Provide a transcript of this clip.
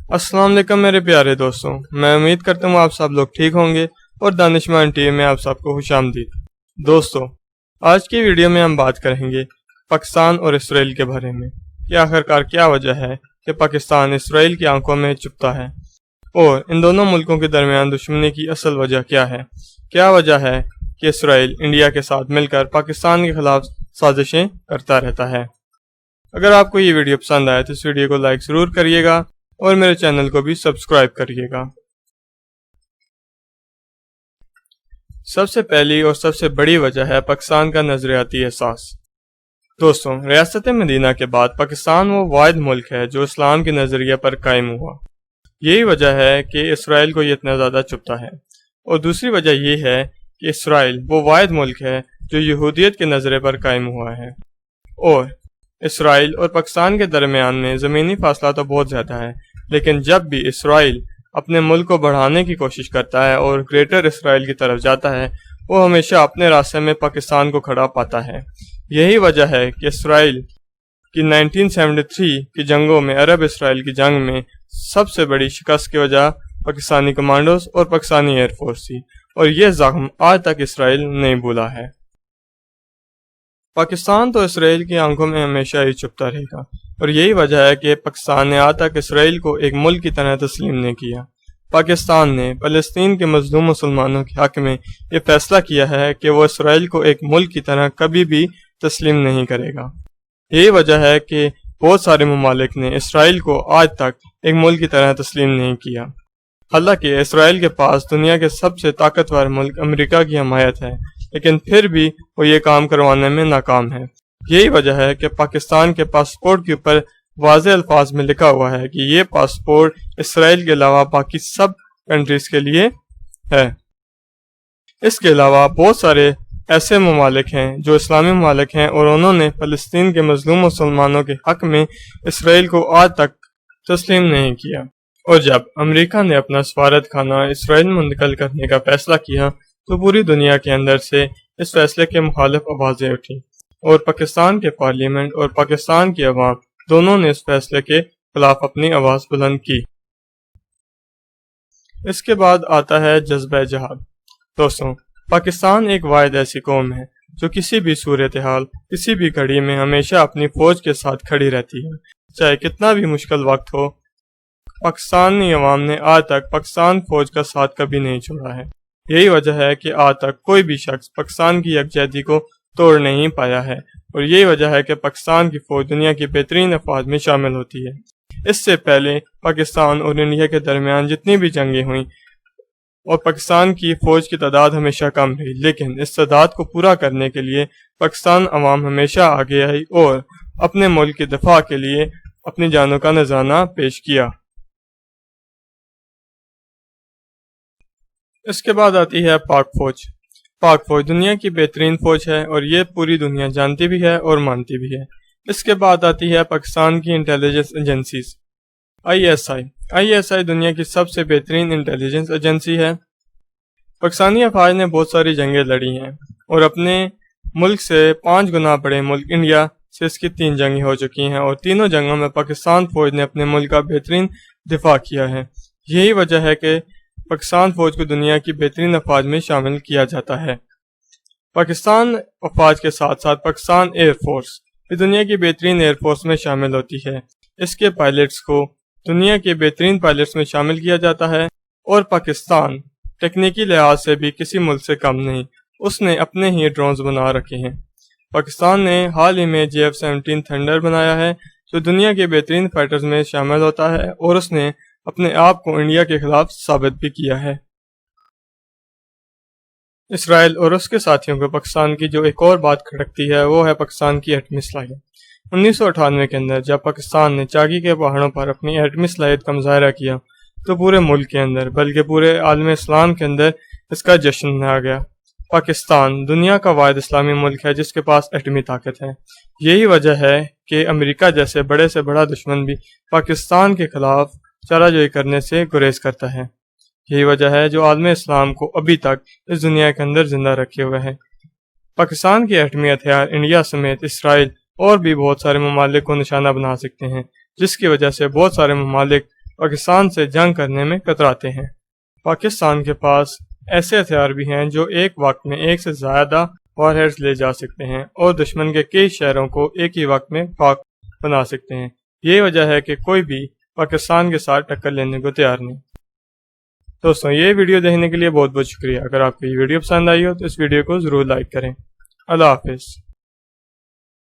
السلام علیکم میرے پیارے دوستوں، میں امید کرتا ہوں آپ سب لوگ ٹھیک ہوں گے اور دانشمان ٹی وی میں آپ سب کو خوش آمدید۔ دوستوں، آج کی ویڈیو میں ہم بات کریں گے پاکستان اور اسرائیل کے بارے میں کہ آخرکار کیا وجہ ہے کہ پاکستان اسرائیل کی آنکھوں میں چھپتا ہے، اور ان دونوں ملکوں کے درمیان دشمنی کی اصل وجہ کیا وجہ ہے کہ اسرائیل انڈیا کے ساتھ مل کر پاکستان کے خلاف سازشیں کرتا رہتا ہے۔ اگر آپ کو یہ ویڈیو پسند آئے تو اس ویڈیو کو لائک ضرور کریے گا اور میرے چینل کو بھی سبسکرائب کریے گا۔ سب سے پہلی اور سب سے بڑی وجہ ہے پاکستان کا نظریاتی احساس۔ دوستوں، ریاست مدینہ کے بعد پاکستان وہ واحد ملک ہے جو اسلام کے نظریے پر قائم ہوا۔ یہی وجہ ہے کہ اسرائیل کو یہ اتنا زیادہ چبھتا ہے، اور دوسری وجہ یہ ہے کہ اسرائیل وہ واحد ملک ہے جو یہودیت کے نظریے پر قائم ہوا ہے، اور اسرائیل اور پاکستان کے درمیان میں زمینی فاصلہ تو بہت زیادہ ہے، لیکن جب بھی اسرائیل اپنے ملک کو بڑھانے کی کوشش کرتا ہے اور گریٹر اسرائیل کی طرف جاتا ہے، وہ ہمیشہ اپنے راستے میں پاکستان کو کھڑا پاتا ہے۔ یہی وجہ ہے کہ اسرائیل کی 1973 کی جنگوں میں، عرب اسرائیل کی جنگ میں سب سے بڑی شکست کی وجہ پاکستانی کمانڈوز اور پاکستانی ایئر فورس تھی، اور یہ زخم آج تک اسرائیل نہیں بھولا ہے۔ پاکستان تو اسرائیل کی آنکھوں میں ہمیشہ ہی چھپتا رہے گا، اور یہی وجہ ہے کہ پاکستان نے آج تک اسرائیل کو ایک ملک کی طرح تسلیم نہیں کیا۔ پاکستان نے فلسطین کے مظلوم مسلمانوں کے حق میں یہ فیصلہ کیا ہے کہ وہ اسرائیل کو ایک ملک کی طرح کبھی بھی تسلیم نہیں کرے گا۔ یہی وجہ ہے کہ بہت سارے ممالک نے اسرائیل کو آج تک ایک ملک کی طرح تسلیم نہیں کیا۔ حالانکہ اسرائیل کے پاس دنیا کے سب سے طاقتور ملک امریکہ کی حمایت ہے، لیکن پھر بھی وہ یہ کام کروانے میں ناکام ہے۔ یہی وجہ ہے کہ پاکستان کے پاسپورٹ کے اوپر واضح الفاظ میں لکھا ہوا ہے کہ یہ پاسپورٹ اسرائیل کے علاوہ باقی سب کنٹریز کے لیے ہے۔ اس کے علاوہ بہت سارے ایسے ممالک ہیں جو اسلامی ممالک ہیں، اور انہوں نے فلسطین کے مظلوم مسلمانوں کے حق میں اسرائیل کو آج تک تسلیم نہیں کیا۔ اور جب امریکہ نے اپنا سفارت خانہ اسرائیل منتقل کرنے کا فیصلہ کیا تو پوری دنیا کے اندر سے اس فیصلے کے مخالف آوازیں اٹھیں، اور پاکستان کے پارلیمنٹ اور پاکستان کی عوام دونوں نے اس فیصلے کے خلاف اپنی آواز بلند کی۔ اس کے بعد آتا ہے جذبہ جہاد۔ دوستوں، پاکستان ایک واحد ایسی قوم ہے جو کسی بھی صورتحال، کسی بھی گھڑی میں ہمیشہ اپنی فوج کے ساتھ کھڑی رہتی ہے، چاہے کتنا بھی مشکل وقت ہو۔ پاکستانی عوام نے آج تک پاکستان فوج کا ساتھ کبھی نہیں چھوڑا ہے۔ یہی وجہ ہے کہ آج تک کوئی بھی شخص پاکستان کی یکجہتی کو توڑ نہیں پایا ہے، اور یہی وجہ ہے کہ پاکستان کی فوج دنیا کی بہترین افواج میں شامل ہوتی ہے۔ اس سے پہلے پاکستان اور انڈیا کے درمیان جتنی بھی جنگیں ہوئیں، اور پاکستان کی فوج کی تعداد ہمیشہ کم رہی، لیکن اس تعداد کو پورا کرنے کے لیے پاکستان عوام ہمیشہ آگے آئی اور اپنے ملک کے دفاع کے لیے اپنی جانوں کا نذرانہ پیش کیا۔ اس کے بعد آتی ہے پاک فوج۔ پاک فوج دنیا کی بہترین فوج ہے، اور یہ پوری دنیا جانتی بھی ہے اور مانتی بھی ہے۔ اس کے بعد آتی ہے پاکستان کی انٹیلیجنس ایجنسیز، ISI۔ ISI دنیا کی سب سے بہترین انٹیلیجنس ایجنسی ہے۔ پاکستانی افواج نے بہت ساری جنگیں لڑی ہیں، اور اپنے ملک سے 5 گنا بڑے ملک انڈیا سے اس کی 3 جنگیں ہو چکی ہیں، اور تینوں جنگوں میں پاکستان فوج نے اپنے ملک کا بہترین دفاع کیا ہے۔ یہی وجہ ہے کہ پاکستان فوج کو دنیا کی بہترین افواج میں شامل کیا جاتا ہے۔ پاکستان افواج کے ساتھ ساتھ پاکستان ایئر فورس بھی دنیا کی بہترین ایئر فورس میں شامل ہوتی ہے۔ اس کے پائلٹس کو دنیا کے بہترین پائلٹس میں شامل کیا جاتا ہے، اور پاکستان تکنیکی لحاظ سے بھی کسی ملک سے کم نہیں، اس نے اپنے ہی ڈرونز بنا رکھے ہیں۔ پاکستان نے حال ہی میں JF-17 تھنڈر بنایا ہے، جو دنیا کے بہترین فائٹرز میں شامل ہوتا ہے، اور اس نے اپنے آپ کو انڈیا کے خلاف ثابت بھی کیا ہے۔ اسرائیل اور اس کے ساتھیوں کو پاکستان کی جو ایک اور بات کھٹکتی ہے وہ ہے پاکستان کی ایٹمی صلاحیت۔ 1998 کے اندر جب پاکستان نے چاگی کے پہاڑوں پر اپنی ایٹمی صلاحیت کا مظاہرہ کیا تو پورے ملک کے اندر بلکہ پورے عالم اسلام کے اندر اس کا جشن منایا گیا۔ پاکستان دنیا کا واحد اسلامی ملک ہے جس کے پاس ایٹمی طاقت ہے۔ یہی وجہ ہے کہ امریکہ جیسے بڑے سے بڑا دشمن بھی پاکستان کے خلاف چارہ جوئی کرنے سے گریز کرتا ہے۔ یہی وجہ ہے جو عالم اسلام کو ابھی تک اس دنیا کے اندر زندہ رکھے ہوئے ہے۔ پاکستان کے ایٹمی ہتھیار انڈیا سمیت اسرائیل اور بھی بہت سارے ممالک کو نشانہ بنا سکتے ہیں، جس کی وجہ سے بہت سارے ممالک پاکستان سے جنگ کرنے میں کتراتے ہیں۔ پاکستان کے پاس ایسے ہتھیار بھی ہیں جو ایک وقت میں ایک سے زیادہ وار ہیڈز لے جا سکتے ہیں اور دشمن کے کئی شہروں کو ایک ہی وقت میں خاک بنا سکتے ہیں۔ یہی وجہ ہے کہ کوئی بھی پاکستان کے ساتھ ٹکر لینے کو تیار نہیں۔ دوستوں، یہ ویڈیو دیکھنے کے لیے بہت بہت شکریہ۔ اگر آپ کو یہ ویڈیو پسند آئی ہو تو اس ویڈیو کو ضرور لائک کریں۔ اللہ حافظ۔